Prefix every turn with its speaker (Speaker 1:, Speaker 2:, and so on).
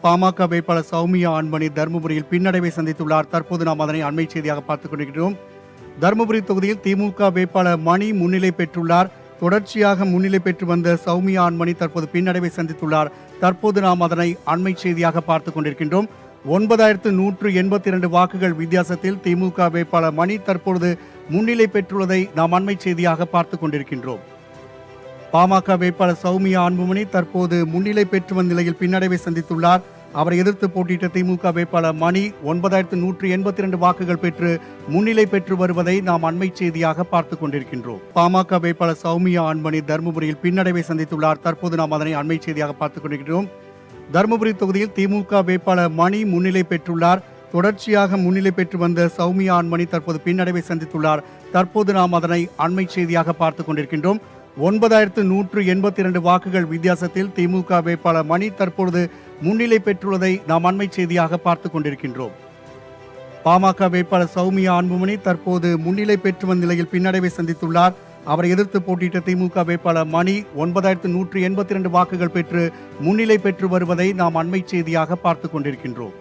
Speaker 1: பாமக வேட்பாளர் சௌமியா அன்பணி தருமபுரியில் பின்னடைவை சந்தித்துள்ளார். தற்போது நாம் அதனை அண்மை செய்தியாக பார்த்துக் கொண்டிருக்கிறோம். தருமபுரி தொகுதியில் திமுக வேட்பாளர் மணி முன்னிலை பெற்றுள்ளார். தொடர்ச்சியாக முன்னிலை பெற்று வந்த சௌமியா அன்பணி தற்போது பின்னடைவை சந்தித்துள்ளார். தற்போது நாம் அதனை அண்மை செய்தியாக பார்த்துக் கொண்டிருக்கின்றோம். 9182 வாக்குகள் வித்தியாசத்தில் திமுக வேட்பாளர் மணி தற்பொழுது முன்னிலை பெற்றுள்ளதை நாம் அண்மை செய்தியாக பார்த்துக் கொண்டிருக்கின்றோம். பாமக வேட்பாளர் சௌமியா அன்புமணி தற்போது முன்னிலை பெற்று வந்த நிலையில் பின்னடைவை சந்தித்துள்ளார். அவரை எதிர்த்து போட்டியிட்ட திமுக வேட்பாளர் மணி 9182 வாக்குகள் பெற்று முன்னிலை பெற்று வருவதை நாம் அண்மை செய்தியாக பார்த்துக் கொண்டிருக்கின்றோம். பாமக வேட்பாளர் சௌமியா அன்புமணி தருமபுரியில் பின்னடைவை சந்தித்துள்ளார். தற்போது நாம் அதனை அண்மை செய்தியாக பார்த்துக் கொண்டிருக்கிறோம். தருமபுரி தொகுதியில் திமுக வேட்பாளர் மணி முன்னிலை பெற்றுள்ளார். தொடர்ச்சியாக முன்னிலை பெற்று வந்த சௌமியா அன்புமணி தற்போது பின்னடைவை சந்தித்துள்ளார். தற்போது நாம் அதனை அண்மை செய்தியாக பார்த்துக் கொண்டிருக்கின்றோம். 9182 வாக்குகள் வித்தியாசத்தில் திமுக வேட்பாளர் மணி தற்பொழுது முன்னிலை பெற்றுள்ளதை நாம் அண்மை செய்தியாக பார்த்துக் கொண்டிருக்கின்றோம். பாமக வேட்பாளர் சௌமியா அன்புமணி தற்போது முன்னிலை பெற்று வந்த நிலையில் பின்னடைவை சந்தித்துள்ளார். அவரை எதிர்த்து போட்டியிட்ட திமுக வேட்பாளர் மணி 9182 வாக்குகள் பெற்று முன்னிலை பெற்று வருவதை நாம் அண்மை செய்தியாக பார்த்துக் கொண்டிருக்கின்றோம்.